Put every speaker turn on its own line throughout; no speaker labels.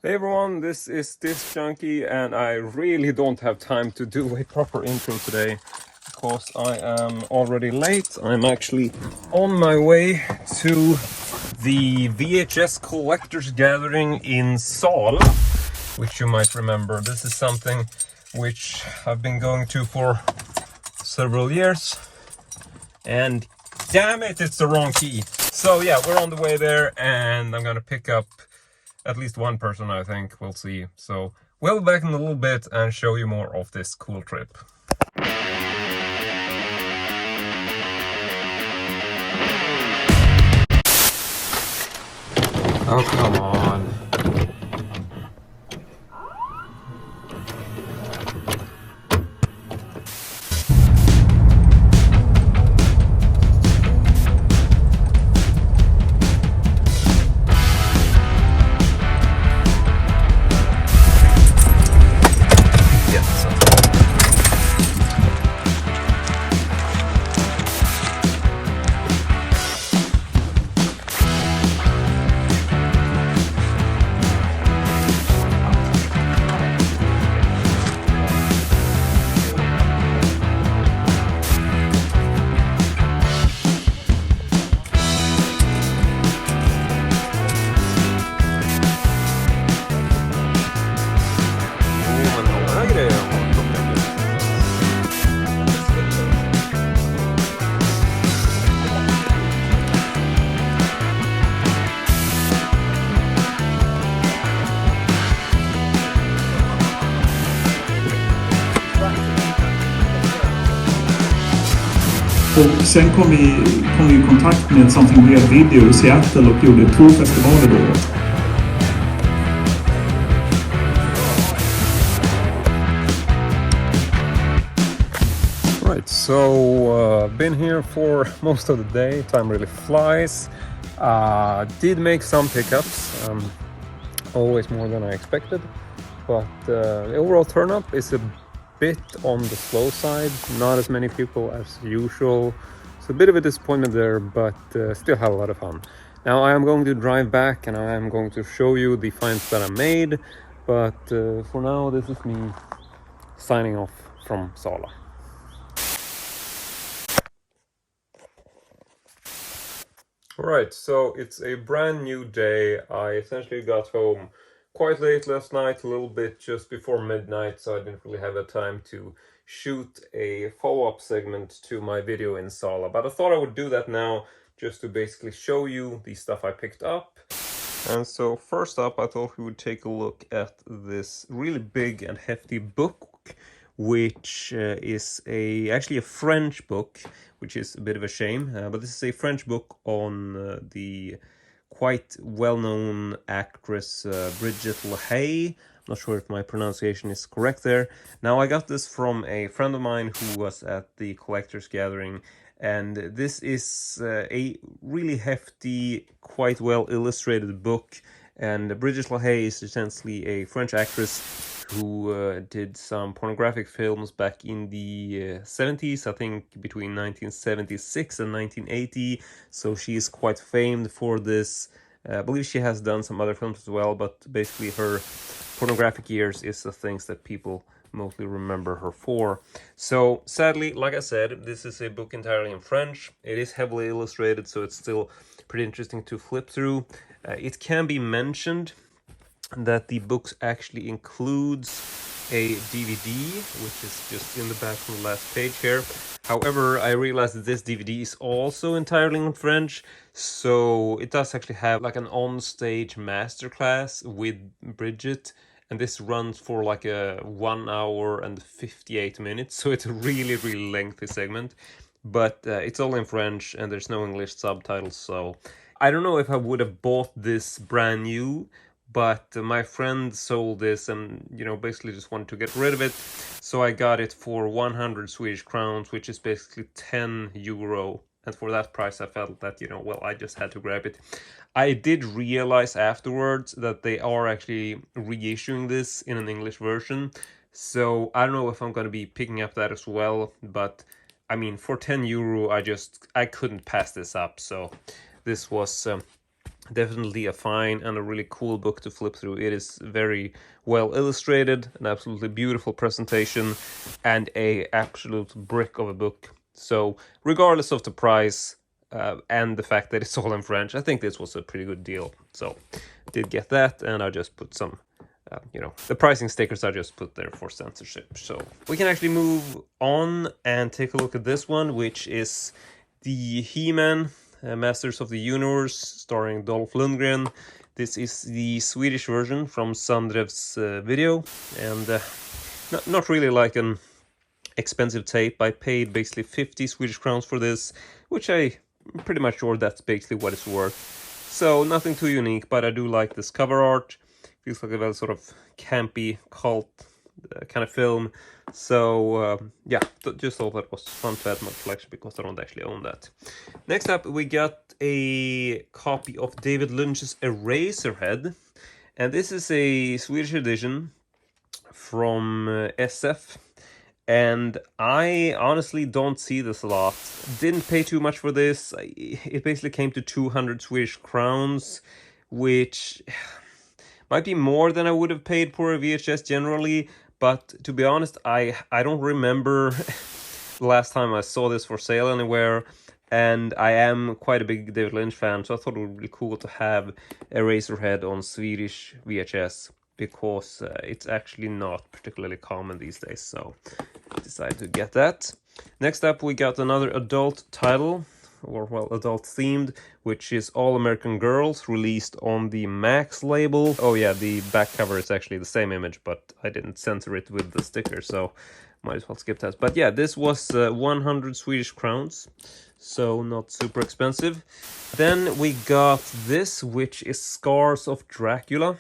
Hey everyone, this is Disc Junkie, and I really don't have time to do a proper intro today because I am already late. I'm actually on my way to the VHS collectors gathering in Sala, which you might remember. This is something which I've been going to for several years, and damn it, it's the wrong key. So yeah, we're on the way there, and I'm gonna pick up at least one person, I think. We'll see. So we'll be back in a little bit and show you more of this cool trip. Oh, come on.
Och sen kom vi i kontakt med Something Weird Video i Seattle och gjorde 2 festivaler då.
Right, so been here for most of the day. Time really flies. Did make some pickups, always more than I expected, but the overall turn up is a bit on the slow side. Not as many people as usual. It's a bit of a disappointment there, but still have a lot of fun. Now I am going to drive back and I am going to show you the finds that I made, but for now this is me signing off from Sala. Alright, so it's a brand new day. I essentially got home quite late last night, a little bit just before midnight, so I didn't really have the time to shoot a follow-up segment to my video in Sala. But I thought I would do that now, just to basically show you the stuff I picked up. And so first up, I thought we would take a look at this really big and hefty book, which is actually a French book, which is a bit of a shame. But this is a French book on the quite well-known actress Brigitte Lahaie. I'm not sure if my pronunciation is correct there. Now, I got this from a friend of mine who was at the collector's gathering, and this is a really hefty, quite well illustrated book. And Brigitte Lahaie is essentially a French actress who did some pornographic films back in the 70s, I think between 1976 and 1980. So she is quite famed for this. I believe she has done some other films as well, but basically her pornographic years is the things that people mostly remember her for. So sadly, like I said, this is a book entirely in French. It is heavily illustrated, so it's still pretty interesting to flip through. It can be mentioned that the book actually includes a DVD, which is just in the back from the last page here. However, I realized that this DVD is also entirely in French, so it does actually have like an on-stage masterclass with Brigitte, and this runs for like a 1 hour and 58 minutes, so it's a really, really lengthy segment. But it's all in French and there's no English subtitles, so I don't know if I would have bought this brand new, but my friend sold this and, basically just wanted to get rid of it. So I got it for 100 Swedish crowns, which is basically 10 euro. And for that price, I felt that, well, I just had to grab it. I did realize afterwards that they are actually reissuing this in an English version. So I don't know if I'm going to be picking up that as well. But, I mean, for 10 euro, I couldn't pass this up. So this was Definitely a fine and a really cool book to flip through. It is very well illustrated, an absolutely beautiful presentation, and a absolute brick of a book. So regardless of the price and the fact that it's all in French, I think this was a pretty good deal. So did get that, and I just put some the pricing stickers I just put there for censorship. So we can actually move on and take a look at this one, which is the He-Man Masters of the Universe, starring Dolph Lundgren. This is the Swedish version from Sandrev's video, and not really like an expensive tape. I paid basically 50 Swedish crowns for this, which I'm pretty much sure that's basically what it's worth. So nothing too unique, but I do like this cover art. Feels like a very sort of campy cult kind of film. So yeah, just thought that was fun to add to my collection because I don't actually own that. Next up, we got a copy of David Lynch's Eraserhead, and this is a Swedish edition from SF. And I honestly don't see this a lot. Didn't pay too much for this. It basically came to 200 Swedish crowns, which might be more than I would have paid for a VHS generally. But to be honest, I don't remember the last time I saw this for sale anywhere. And I am quite a big David Lynch fan, so I thought it would be cool to have Eraserhead on Swedish VHS, because it's actually not particularly common these days, so I decided to get that. Next up, we got another adult title, or well, adult themed, which is All American Girls, released on the Max label. Oh yeah, the back cover is actually the same image, but I didn't censor it with the sticker, so might as well skip that. But yeah, this was 100 Swedish crowns, so not super expensive. Then we got this, which is Scars of Dracula.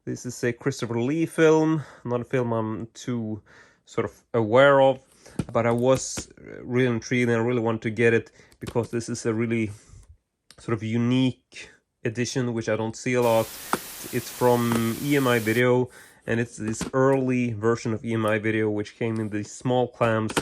This is a Christopher Lee film, not a film I'm too sort of aware of, but I was really intrigued and I really wanted to get it because this is a really sort of unique edition, which I don't see a lot. It's from EMI Video, and it's this early version of EMI Video, which came in these small clamps,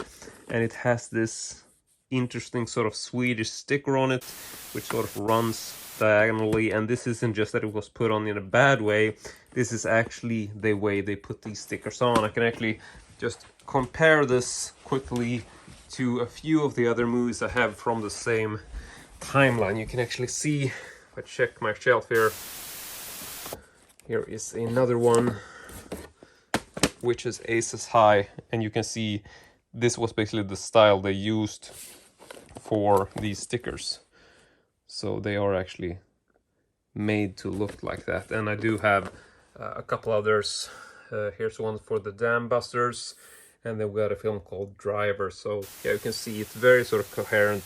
and it has this interesting sort of Swedish sticker on it, which sort of runs diagonally. And this isn't just that it was put on in a bad way, this is actually the way they put these stickers on. I can actually just compare this quickly to a few of the other movies I have from the same timeline. You can actually see, if I check my shelf here, here is another one, which is Aces High, and you can see this was basically the style they used for these stickers. So they are actually made to look like that. And I do have a couple others. Here's one for the Dam Busters, and then we got a film called Driver. So yeah, you can see it's very sort of coherent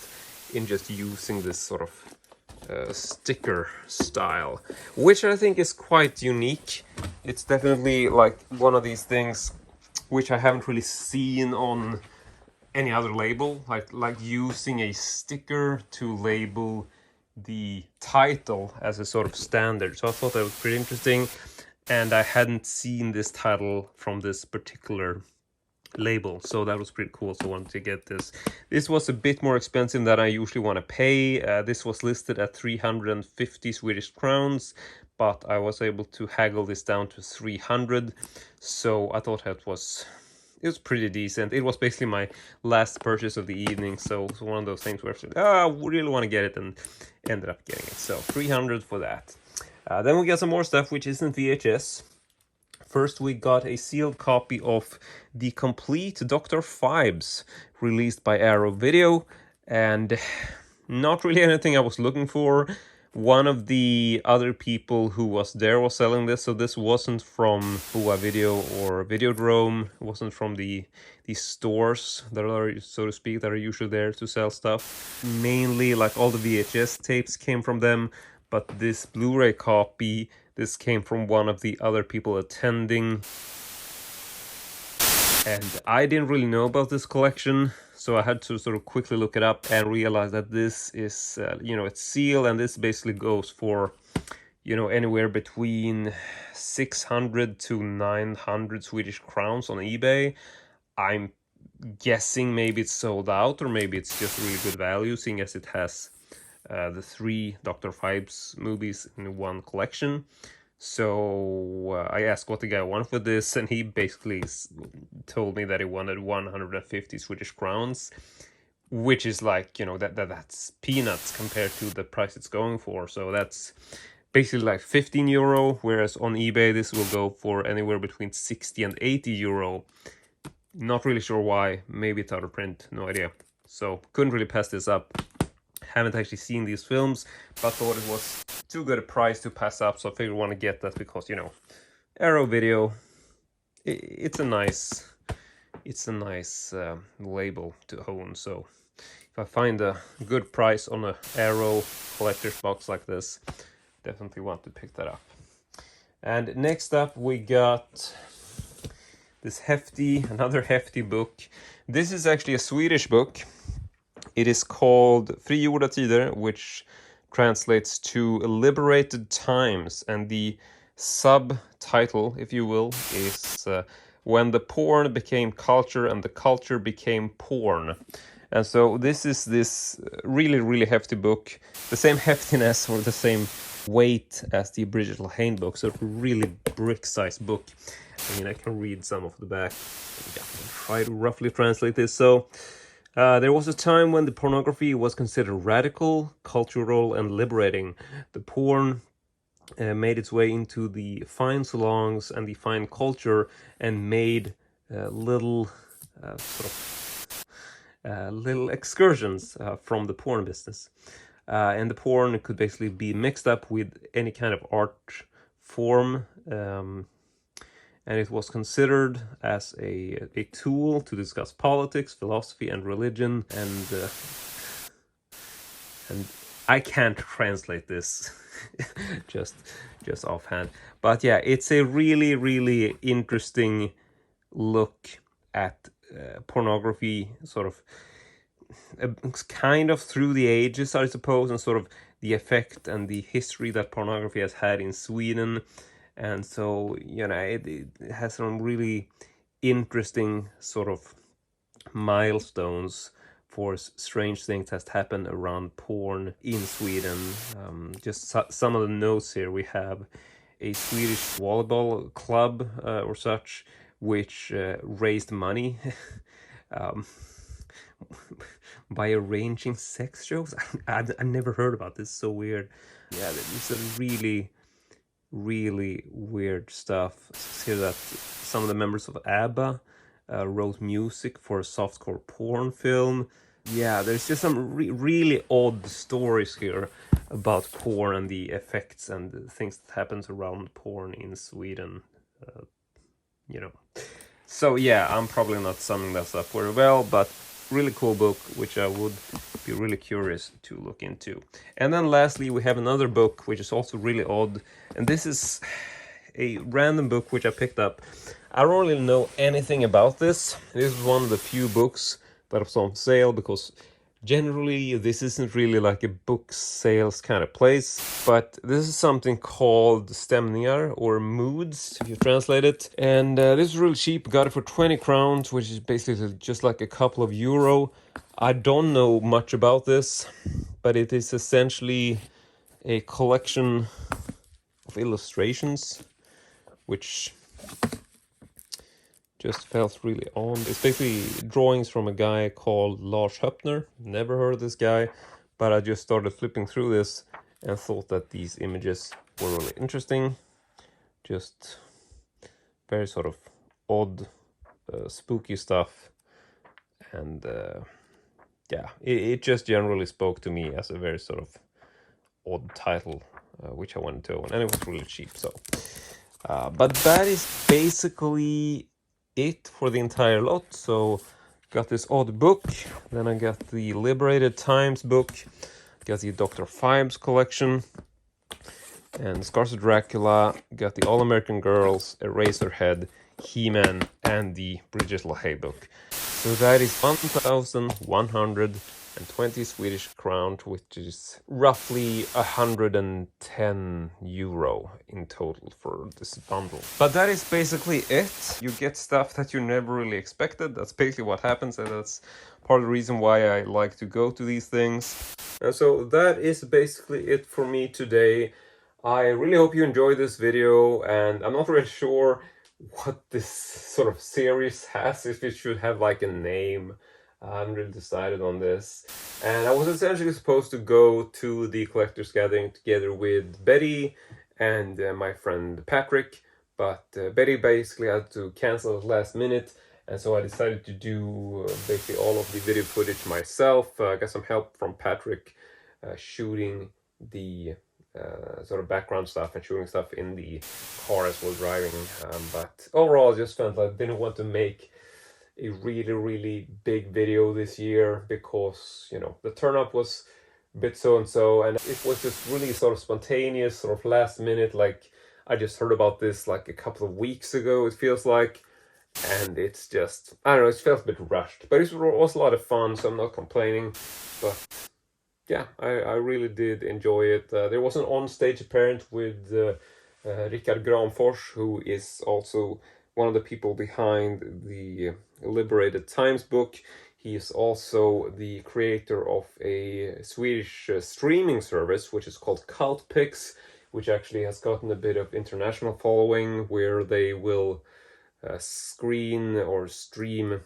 in just using this sort of sticker style, which I think is quite unique. It's definitely like one of these things which I haven't really seen on any other label, like using a sticker to label the title as a sort of standard. So I thought that was pretty interesting, and I hadn't seen this title from this particular label, so that was pretty cool. So I wanted to get this. This was a bit more expensive than I usually want to pay. This was listed at 350 Swedish crowns, but I was able to haggle this down to 300, so I thought it was pretty decent. It was basically my last purchase of the evening, so it was one of those things where I said, I really want to get it, and ended up getting it. So 300 for that. Then we got some more stuff which isn't VHS. First, we got a sealed copy of the complete Dr. Phibes, released by Arrow Video, and not really anything I was looking for. One of the other people who was there was selling this, so this wasn't from Boa Video or Videodrome. It wasn't from the stores that are, so to speak, that are usually there to sell stuff. Mainly, like all the VHS tapes came from them, but this Blu-ray copy, this came from one of the other people attending. And I didn't really know about this collection, so I had to sort of quickly look it up and realize that this is, it's sealed, and this basically goes for, anywhere between 600 to 900 Swedish crowns on eBay. I'm guessing maybe it's sold out, or maybe it's just really good value, seeing as it has the 3 Dr. Phibes movies in one collection. So I asked what the guy wanted for this, and he basically told me that he wanted 150 Swedish crowns, which is like, that's peanuts compared to the price it's going for. So that's basically like 15 euro, whereas on eBay this will go for anywhere between 60 and 80 euro. Not really sure why. Maybe it's out of print, no idea. So couldn't really pass this up. Haven't actually seen these films, but thought it was too good a price to pass up, so I figured I want to get that because, Arrow Video, it's a nice label to own. So if I find a good price on a Arrow collector's box like this, definitely want to pick that up. And next up we got this another hefty book. This is actually a Swedish book. It is called Frigjorda Tider, which translates to Liberated Times, and the subtitle, if you will, is When the Porn Became Culture and the Culture Became Porn. And so this is this really, really hefty book, the same heftiness or the same weight as the Brigitte Lahaie book, so it's a really brick-sized book. I mean, I can read some of the back. I'll try to roughly translate this. So, there was a time when the pornography was considered radical, cultural, and liberating. The porn made its way into the fine salons and the fine culture and made little little excursions from the porn business. And the porn could basically be mixed up with any kind of art form. And it was considered as a tool to discuss politics, philosophy, and religion. And I can't translate this just offhand. But yeah, it's a really, really interesting look at pornography, sort of kind of through the ages, I suppose, and sort of the effect and the history that pornography has had in Sweden. And so, it has some really interesting sort of milestones for strange things that happened around porn in Sweden. Just some of the notes here. We have a Swedish volleyball club or such, which raised money by arranging sex shows. I never heard about this. So weird. Yeah, it's a really, really weird stuff. It's here that some of the members of ABBA wrote music for a softcore porn film. Yeah, there's just some really odd stories here about porn and the effects and the things that happens around porn in Sweden. So yeah, I'm probably not summing this up very well, but really cool book, which I would be really curious to look into. And then lastly, we have another book, which is also really odd. And this is a random book, which I picked up. I don't really know anything about this. This is one of the few books that was on sale, because generally this isn't really like a book sales kind of place, but this is something called stämningar or moods, if you translate it. And this is really cheap. Got it for 20 crowns, which is basically just like a couple of euro. I don't know much about this, but it is essentially a collection of illustrations, which just felt really on. It's basically drawings from a guy called Lars Höppner. Never heard of this guy, but I just started flipping through this and thought that these images were really interesting. Just very sort of odd, spooky stuff. And yeah, it just generally spoke to me as a very sort of odd title, which I wanted to own. And it was really cheap, so. But that is basically it for the entire lot. So got this odd book, then I got the Liberated Times book, got the Dr. Phibes collection, and Scars of Dracula, got the All American Girls, Eraserhead, He-Man, and the Brigitte Lahaie book. So that is 1,100 and 20 Swedish crown, which is roughly 110 euro in total for this bundle. But that is basically it. You get stuff that you never really expected. That's basically what happens, and that's part of the reason why I like to go to these things. So that is basically it for me today. I really hope you enjoyed this video, and I'm not really sure what this sort of series has, if it should have like a name. I haven't really decided on this. And I was essentially supposed to go to the collector's gathering together with Betty and my friend Patrick, but Betty basically had to cancel at the last minute, and so I decided to do basically all of the video footage myself. I got some help from Patrick shooting the sort of background stuff and shooting stuff in the car as we're driving. But overall, I just felt like I didn't want to make a really big video this year because, you know, the turn-up was a bit so-and-so, and it was just really sort of spontaneous, sort of last minute. Like, I just heard about this like a couple of weeks ago, it feels like, and it's just, I don't know, it felt a bit rushed, but it was a lot of fun, so I'm not complaining. But yeah, I really did enjoy it. There was an on-stage appearance with Rickard Granfors, who is also one of the people behind the Liberated Times book. He is also the creator of a Swedish streaming service, which is called Cult Picks, which actually has gotten a bit of international following, where they will screen or stream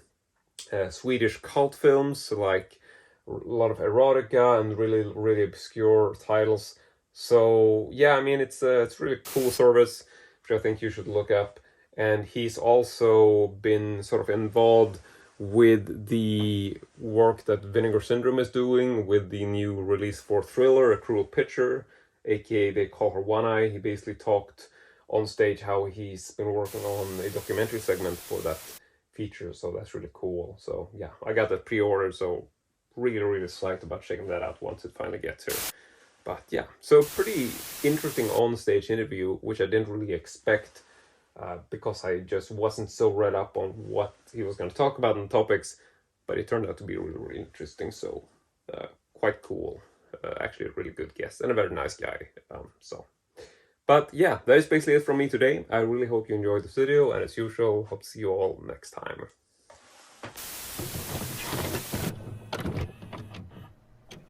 Swedish cult films, like a lot of erotica and really obscure titles. So yeah, I mean, it's really cool service, which I think you should look up. And he's also been sort of involved with the work that Vinegar Syndrome is doing with the new release for Thriller, A Cruel Picture, aka They Call Her One Eye. He basically talked on stage how he's been working on a documentary segment for that feature, so that's really cool. So yeah, I got that pre-ordered, so really psyched about checking that out once it finally gets here. But yeah, so pretty interesting on-stage interview, which I didn't really expect, because I just wasn't so read up on what he was going to talk about and topics, but it turned out to be really interesting, so quite cool. Actually a really good guest and a very nice guy. But yeah, that is basically it from me today. I really hope you enjoyed this video, and as usual, hope to see you all next time.